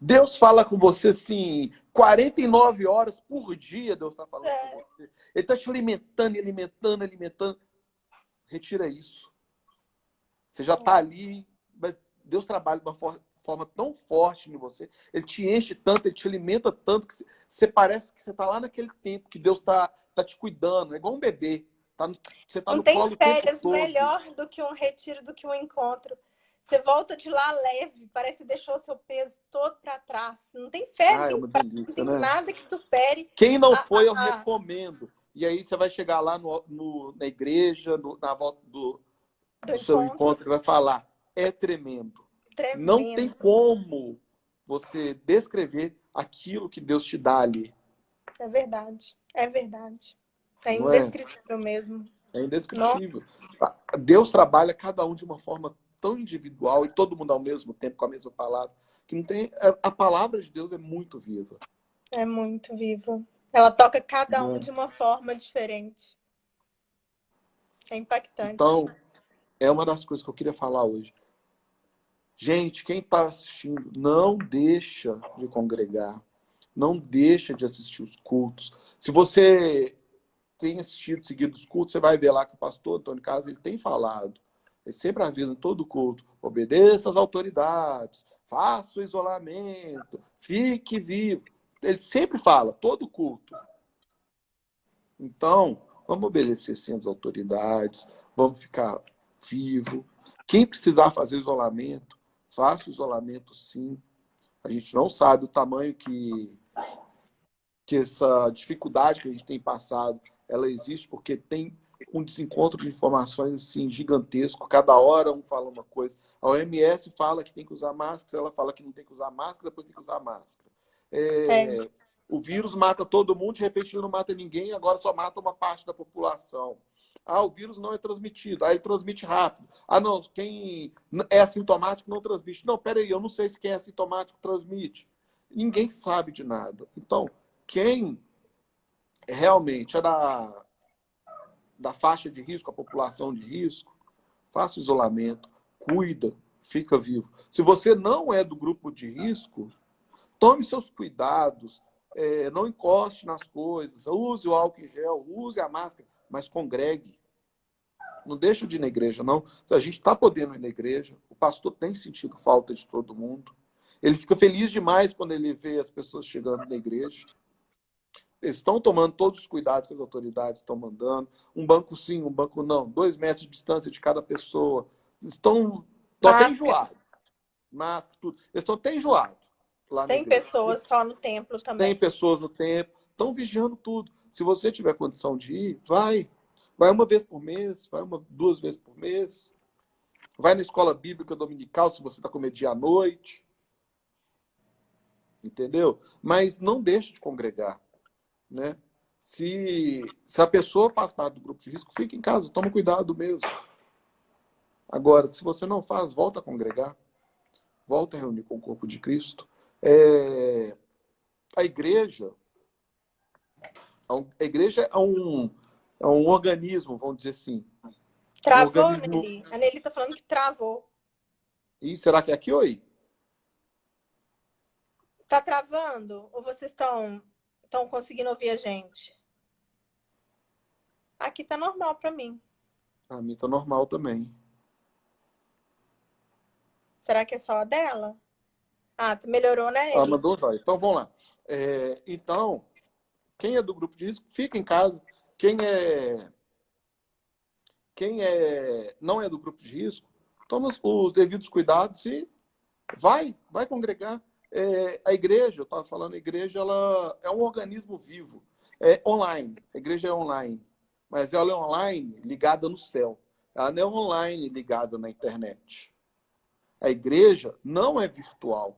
Deus fala com você assim, 49 horas por dia Deus está falando com você. Ele está te alimentando, alimentando, alimentando. Retira isso. Você já está ali, mas Deus trabalha de uma forma tão forte em você. Ele te enche tanto, ele te alimenta tanto, que você parece que você está lá naquele tempo, que Deus tá te cuidando. É igual um bebê. Você está Não no tem colo o tempo férias todo. melhor do que um retiro, do que um encontro. Você volta de lá leve, parece que deixou o seu peso todo para trás. Não tem férias, Ah, é não tem uma praia, não delícia, tem né? nada que supere Quem não a, foi, eu a, a... recomendo. E aí você vai chegar lá na igreja, na volta do do seu encontro. encontro e vai falar, é tremendo. Não tem Tremendo. como você descrever aquilo que Deus te dá ali. É verdade. É verdade. É Não é? indescritível mesmo. É Nossa, indescritível. Deus trabalha cada um de uma forma tão individual e todo mundo ao mesmo tempo com a mesma palavra, que não tem. A palavra de Deus é muito viva. é muito vivo. Ela toca cada Não um é? de uma forma diferente. É impactante. Então, é uma das coisas que eu queria falar hoje. Gente, quem está assistindo, não deixa de congregar. Não deixa de assistir os cultos. Se você tem assistido, seguido os cultos, você vai ver lá que o pastor Antônio Carlos ele tem falado. Ele sempre avisa em todo culto: obedeça às autoridades, faça o isolamento, fique vivo. Ele sempre fala, todo culto. Então, vamos obedecer sim às autoridades, vamos ficar vivo. Quem precisar fazer isolamento, faça o isolamento sim. A gente não sabe o tamanho que essa dificuldade que a gente tem passado, ela existe porque tem um desencontro de informações assim, gigantesco. Cada hora um fala uma coisa. A OMS fala que tem que usar máscara, ela fala que não tem que usar máscara, depois tem que usar máscara. O vírus mata todo mundo, de repente ele não mata ninguém, agora só mata uma parte da população. Ah, o vírus não é transmitido. Aí ele transmite rápido. Ah, não, quem é assintomático não transmite. Não, peraí, eu não sei se quem é assintomático transmite. Ninguém sabe de nada. Então, quem realmente é da faixa de risco, a população de risco, faça o isolamento, cuida, fica vivo. Se você não é do grupo de risco, tome seus cuidados, não encoste nas coisas, use o álcool em gel, use a máscara, mas congregue. Não deixa de ir na igreja, não. A gente está podendo ir na igreja, o pastor tem sentido falta de todo mundo. Ele fica feliz demais quando ele vê as pessoas chegando na igreja. Eles estão tomando todos os cuidados que as autoridades estão mandando. Um banco sim, um banco não. 2 metros de distância de cada pessoa. Estão até enjoados. Máscara, tudo. Eles estão até enjoados lá na Tem igreja. pessoas só no templo Tem também. pessoas no templo. Estão vigiando tudo. Se você tiver condição de ir, vai. Vai uma vez por mês, vai 2 vezes por mês. Vai na escola bíblica dominical, se você está com medo de ir à noite. Entendeu? Mas não deixe de congregar. Né? Se a pessoa faz parte do grupo de risco, fica em casa, toma cuidado mesmo. Agora, se você não faz, volta a congregar, volta a reunir com o corpo de Cristo. A igreja é um organismo, vamos dizer assim. Um Travou, organismo... Nelly? A Nelly tá falando que travou. E será que é aqui ou aí? Tá travando? Ou vocês estão conseguindo ouvir a gente? Aqui tá normal para mim. A mim tá normal também. Será que é só a dela? Ah, melhorou, né, Ela Nelly? mandou um joia. Então, vamos lá. Então, quem é do grupo de risco, fica em casa. Quem não é do grupo de risco, toma os devidos cuidados e vai congregar. A igreja, eu estava falando, a igreja ela é um organismo vivo. É online. A igreja é online. Mas ela é online ligada no céu. Ela não é online ligada na internet. A igreja não é virtual.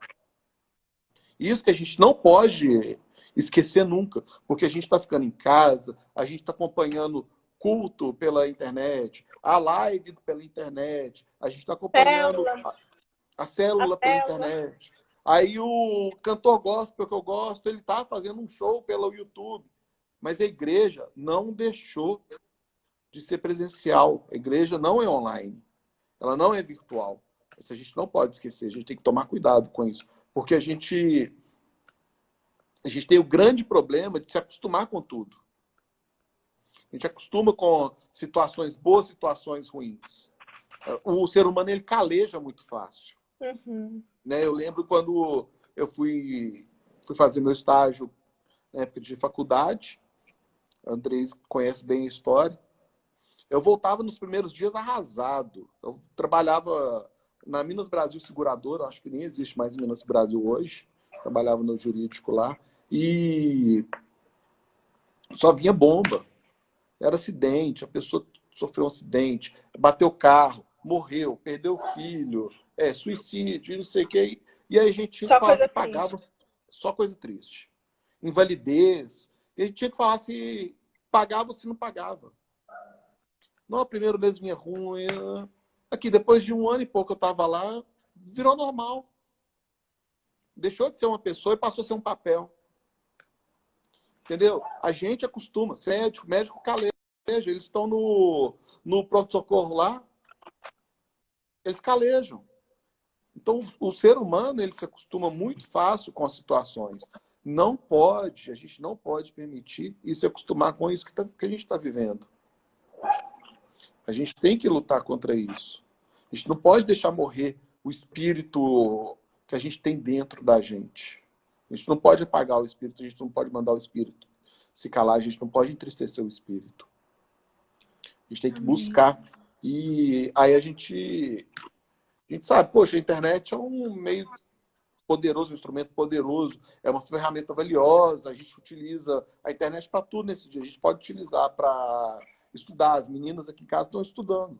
Isso que a gente não pode esquecer nunca, porque a gente está ficando em casa, a gente está acompanhando culto pela internet, a live pela internet, a gente está acompanhando a célula pela internet. Aí o cantor gospel que eu gosto, ele está fazendo um show pelo YouTube. Mas a igreja não deixou de ser presencial. A igreja não é online. Ela não é virtual. Isso a gente não pode esquecer. A gente tem que tomar cuidado com isso. Porque a gente tem o grande problema de se acostumar com tudo. A gente acostuma com situações boas, situações ruins. O ser humano, ele caleja muito fácil. Uhum. Né? Eu lembro quando eu fui fazer meu estágio na época de faculdade. A Andrés conhece bem a história. Eu voltava nos primeiros dias arrasado. Eu trabalhava na Minas Brasil Seguradora, acho que nem existe mais Minas Brasil hoje. Trabalhava no jurídico lá. E só vinha bomba. Era acidente, a pessoa sofreu um acidente, bateu o carro, morreu, perdeu o filho, suicídio, não sei o que. E aí a gente tinha que Só falar coisa se pagava, triste. só coisa triste. Invalidez. E a gente tinha que falar se pagava ou se não pagava. Não, o primeiro mês vinha ruim. Aqui, depois de 1 ano e pouco eu estava lá, virou normal. Deixou de ser uma pessoa e passou a ser um papel. Entendeu? A gente acostuma. Médico caleja. Eles estão no pronto-socorro lá. eles calejam. Então, o ser humano, ele se acostuma muito fácil com as situações. A gente não pode permitir e se acostumar com isso que a gente está vivendo. A gente tem que lutar contra isso. A gente não pode deixar morrer o espírito que a gente tem dentro da gente. A gente não pode apagar o espírito, a gente não pode mandar o espírito se calar, a gente não pode entristecer o espírito. A gente tem que buscar. E aí a gente sabe, poxa, a internet é um meio poderoso, um instrumento poderoso, é uma ferramenta valiosa, a gente utiliza a internet para tudo nesse dia. A gente pode utilizar para estudar. As meninas aqui em casa estão estudando.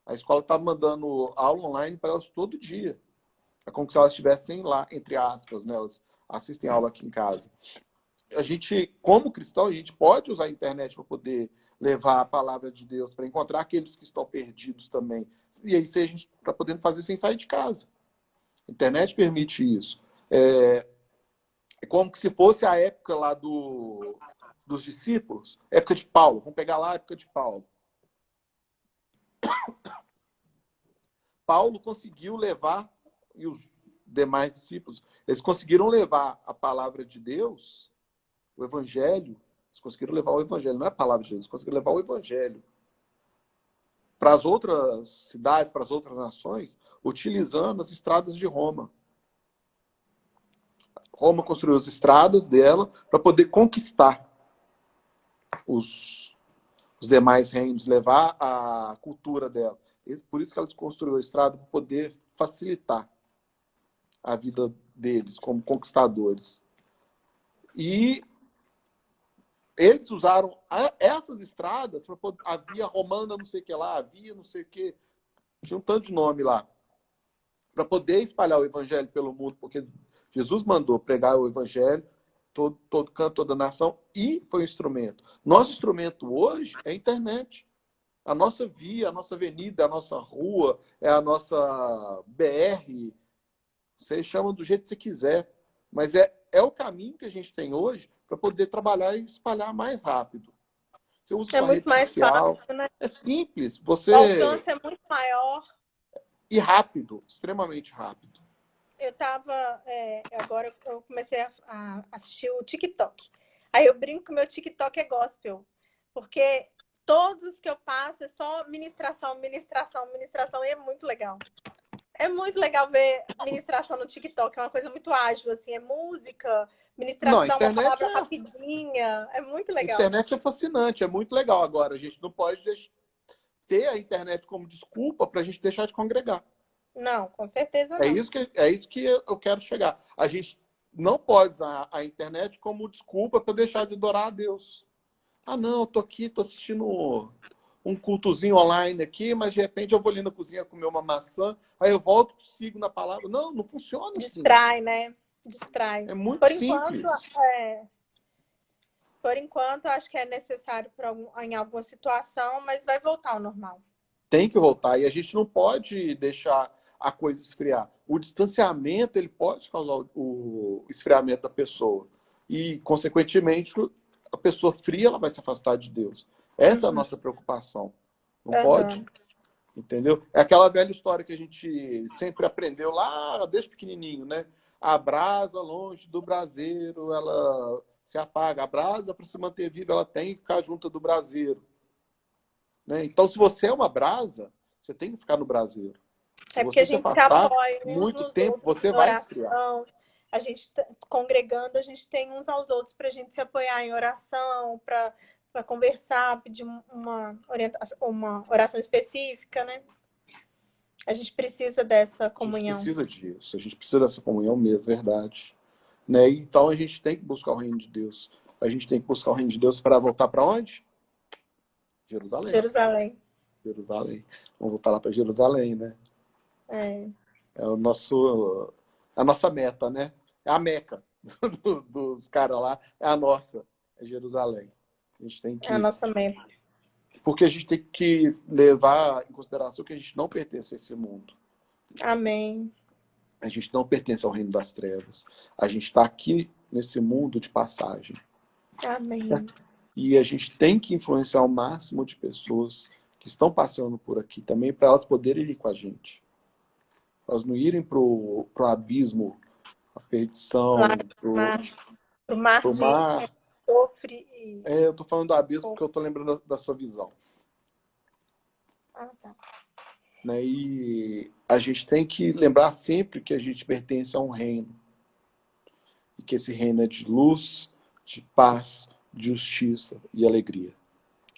A escola está mandando aula online para elas todo dia. É como se elas estivessem lá, entre aspas, né? Elas assistem aula aqui em casa. A gente, como cristão, a gente pode usar a internet para poder levar a palavra de Deus, para encontrar aqueles que estão perdidos também. E aí a gente está podendo fazer sem sair de casa. A internet permite isso. É como se fosse a época lá dos discípulos, época de Paulo. Vamos pegar lá a época de Paulo. Paulo conseguiu levar, e os demais discípulos, eles conseguiram levar a palavra de Deus, o evangelho, eles conseguiram levar o evangelho, não é a palavra de Deus, eles conseguiram levar o evangelho para as outras cidades, para as outras nações, utilizando as estradas de Roma. Roma construiu as estradas dela para poder conquistar os demais reinos, levar a cultura dela. Por isso que ela construiu a estrada, para poder facilitar a vida deles como conquistadores. E eles usaram essas estradas para poder. A via romana, não sei o que lá, a via não sei o que. Tinha um tanto de nome lá. Para poder espalhar o evangelho pelo mundo, porque Jesus mandou pregar o evangelho, todo canto, toda nação, e foi um instrumento. Nosso instrumento hoje é a internet. A nossa via, a nossa avenida, a nossa rua, é a nossa BR. Você chama do jeito que você quiser. Mas é o caminho que a gente tem hoje para poder trabalhar e espalhar mais rápido. Você usa sua muito rede mais social. fácil, né? É simples. O alcance é muito maior. E rápido. Extremamente rápido. Eu tava... agora eu comecei a assistir o TikTok. Aí eu brinco que o meu TikTok é gospel. Porque todos os que eu passo é só ministração, ministração, ministração. E é muito legal. É muito legal ver ministração no TikTok. É uma coisa muito ágil, assim. É música, Não, a ministração, uma internet palavra rapidinha. É muito legal. internet é fascinante, é muito legal. Agora, a gente não pode ter a internet como desculpa para a gente deixar de congregar. Não, com certeza não. É isso que eu quero chegar. A gente não pode usar a internet como desculpa para deixar de adorar a Deus. Ah, não, eu tô aqui, tô assistindo um cultozinho online aqui, mas de repente eu vou ali na cozinha comer uma maçã, aí eu volto, sigo na palavra. Não, não funciona assim. Distrai, né? Distrai. É muito Por simples. Por enquanto, acho que é necessário em alguma situação, mas vai voltar ao normal. Tem que voltar. E a gente não pode deixar a coisa esfriar. O distanciamento, ele pode causar o esfriamento da pessoa. E, consequentemente, a pessoa fria, ela vai se afastar de Deus. Essa é a nossa preocupação. Não pode? Entendeu? É aquela velha história que a gente sempre aprendeu lá desde pequenininho, né? A brasa longe do braseiro, ela se apaga. A brasa, para se manter viva, ela tem que ficar junto do braseiro. Né? Então, se você é uma brasa, você tem que ficar no braseiro. É porque a gente se apoia muito tempo, você vai esfriar. A gente, congregando, a gente tem uns aos outros para a gente se apoiar em oração, para conversar, pedir uma oração específica, né? A gente precisa dessa comunhão. A gente precisa disso, a gente precisa dessa comunhão mesmo, verdade. Né? Então, a gente tem que buscar o reino de Deus. A gente tem que buscar o reino de Deus para voltar para onde? Jerusalém. Jerusalém. Vamos voltar lá para Jerusalém, né? É a nossa meta, né? É a Meca dos caras lá, é a nossa, é Jerusalém. A gente tem que... É a nossa meta. Porque a gente tem que levar em consideração que a gente não pertence a esse mundo. Amém. A gente não pertence ao reino das trevas. A gente está aqui nesse mundo de passagem. Amém. E a gente tem que influenciar o máximo de pessoas que estão passando por aqui também, para elas poderem ir com a gente. elas não irem pro abismo, a Lá perdição, pro mar pro de mar. enxofre e... Eu tô falando do abismo porque eu tô lembrando da sua visão. Ah, tá. Né? E a gente tem que lembrar sempre que a gente pertence a um reino. E que esse reino é de luz, de paz, de justiça e alegria.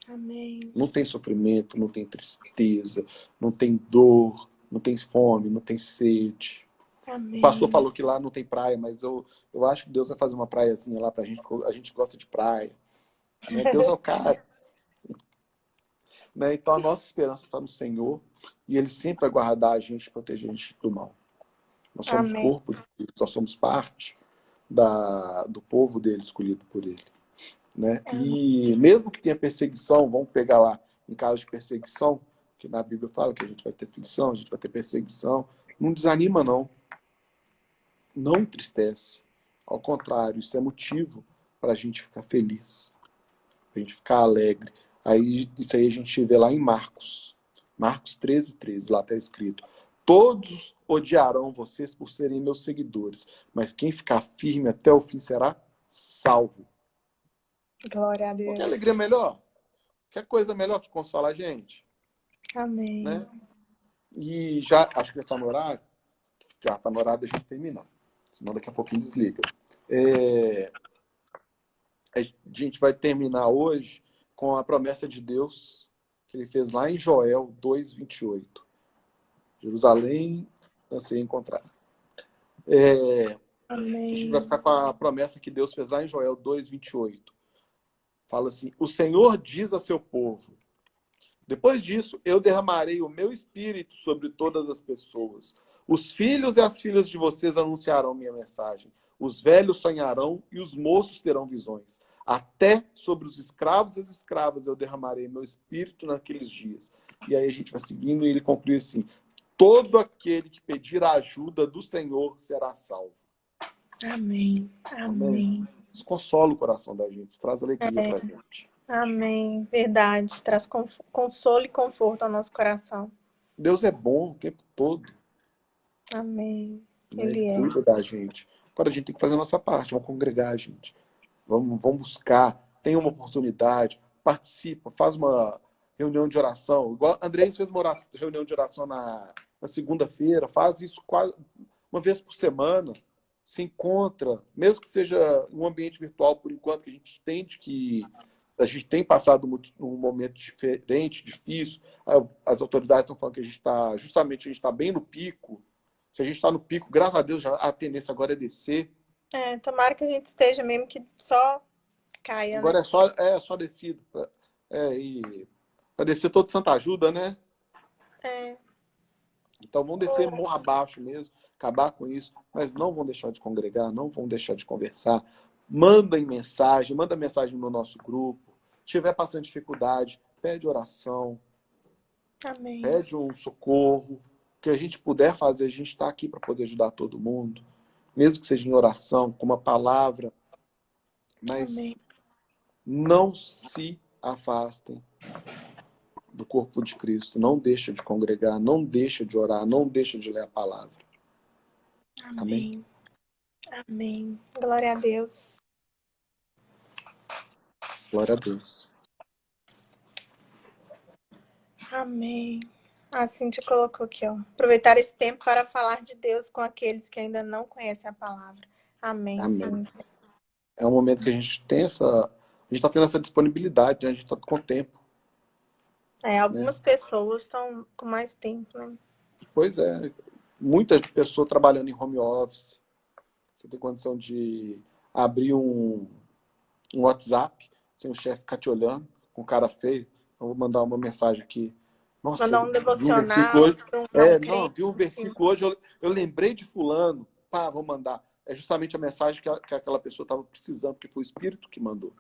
Amém. Não tem sofrimento, não tem tristeza, não tem dor, não tem fome, não tem sede. Amém. O pastor falou que lá não tem praia, mas eu acho que Deus vai fazer uma praiazinha lá pra gente, porque a gente gosta de praia. Né? Deus é o cara. Né? Então a nossa esperança está no Senhor e Ele sempre vai guardar a gente, proteger a gente do mal. Nós somos Amém. corpo de Cristo, nós somos parte do povo dele, escolhido por Ele. Né? E mesmo que tenha perseguição, vamos pegar lá em caso de perseguição, que na Bíblia fala que a gente vai ter aflição, a gente vai ter perseguição, não desanima não, não entristece. Ao contrário, isso é motivo para a gente ficar feliz, para a gente ficar alegre. Isso aí a gente vê lá em Marcos 13:13, lá está escrito: todos odiarão vocês por serem meus seguidores, mas quem ficar firme até o fim será salvo. Glória a Deus. Quer alegria melhor? Quer coisa melhor que consola a gente? Amém. Né? E já, acho que já está no horário. Já está no horário da gente terminar. Senão daqui a pouquinho desliga. A gente vai terminar hoje com a promessa de Deus que ele fez lá em Joel 2:28. Jerusalém a ser encontrada. Amém. A gente vai ficar com a promessa que Deus fez lá em Joel 2:28. Fala assim: o Senhor diz a seu povo: depois disso, eu derramarei o meu espírito sobre todas as pessoas. Os filhos e as filhas de vocês anunciarão minha mensagem. Os velhos sonharão e os moços terão visões. Até sobre os escravos e as escravas eu derramarei meu espírito naqueles dias. E aí a gente vai seguindo e ele conclui assim: todo aquele que pedir a ajuda do Senhor será salvo. Amém. Amém. Isso consola o coração da gente, isso traz alegria para a gente. Amém. Verdade. Traz consolo e conforto ao nosso coração. Deus é bom o tempo todo. Amém. Né? Ele Cuida da gente. Agora a gente tem que fazer a nossa parte, vamos congregar a gente. Vamos buscar, tem uma oportunidade, participa, faz uma reunião de oração. Igual Andrés fez uma reunião de oração na segunda-feira, faz isso quase uma vez por semana, se encontra, mesmo que seja um ambiente virtual por enquanto, que a gente entende que a gente tem passado um momento diferente, difícil. As autoridades estão falando que a gente está bem no pico. Se a gente está no pico, graças a Deus, a tendência agora é descer. Tomara que a gente esteja mesmo que só caia, agora né? É só descido. E para descer todo Santa Ajuda, né? Então vão descer morro abaixo mesmo, acabar com isso, mas não vão deixar de congregar, não vão deixar de conversar. Manda mensagem no nosso grupo. Se tiver passando dificuldade, pede oração. Amém. Pede um socorro. O que a gente puder fazer, a gente está aqui para poder ajudar todo mundo. Mesmo que seja em oração, com uma palavra. Mas Amém. Não se afastem do corpo de Cristo. Não deixa de congregar, não deixa de orar, não deixa de ler a palavra. Amém? Amém. Glória a Deus. Glória a Deus. Amém. A Cintia colocou aqui, ó. Aproveitar esse tempo para falar de Deus com aqueles que ainda não conhecem a palavra. Amém. Amém. É um momento que a gente tem a gente está tendo essa disponibilidade, né? A gente está com tempo. Algumas pessoas estão com mais tempo, né? Pois é. Muitas pessoas trabalhando em home office. Você tem condição de abrir um WhatsApp, sem o chefe ficar te olhando, com cara feio. Eu vou mandar uma mensagem aqui. Nossa, mandar um devocional. Vi um versículo hoje, eu lembrei de fulano. Pá, vou mandar. É justamente a mensagem que aquela pessoa estava precisando, porque foi o Espírito que mandou.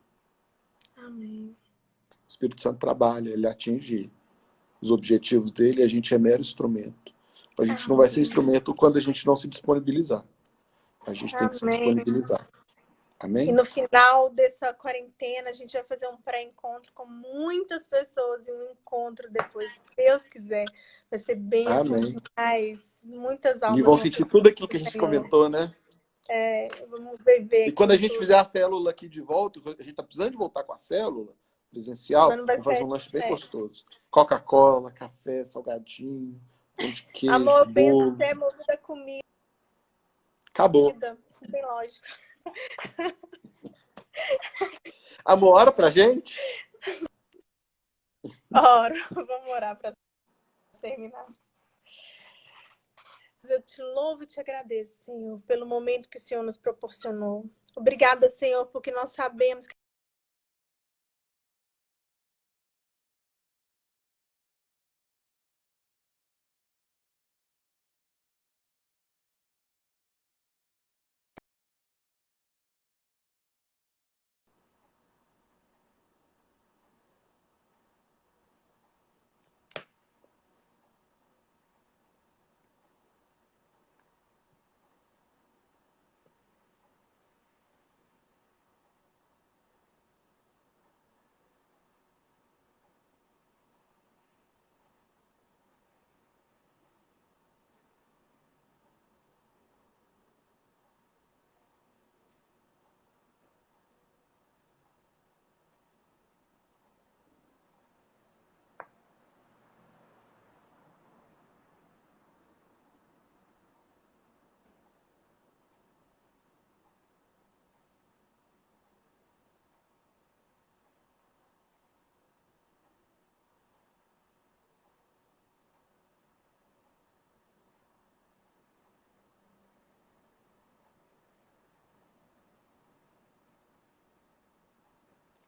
Amém. O Espírito Santo trabalha, ele atinge os objetivos dele e a gente é mero instrumento. A gente não vai ser instrumento quando a gente não se disponibilizar. A gente tem que se disponibilizar. Amém? E no final dessa quarentena, a gente vai fazer um pré-encontro com muitas pessoas e um encontro depois, se Deus quiser. Vai ser bênção Amém. demais. Muitas E almas vão vão ser sentir tudo aquilo do que a gente Senhor. comentou, né? Vamos beber E quando aquilo a gente tudo. fizer a célula aqui de volta, a gente tá precisando de voltar com a célula Mas presencial, não vai vamos fazer ser. um lanche bem gostoso. Coca-Cola, café, salgadinho, pão de queijo, Amor, eu penso que bolo. é movida a comida. Acabou. Não tem lógica. Amor, ora pra gente? Ora, vamos orar para terminar. Eu te louvo e te agradeço, Senhor, pelo momento que o Senhor nos proporcionou. Obrigada, Senhor, porque nós sabemos que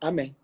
Amém.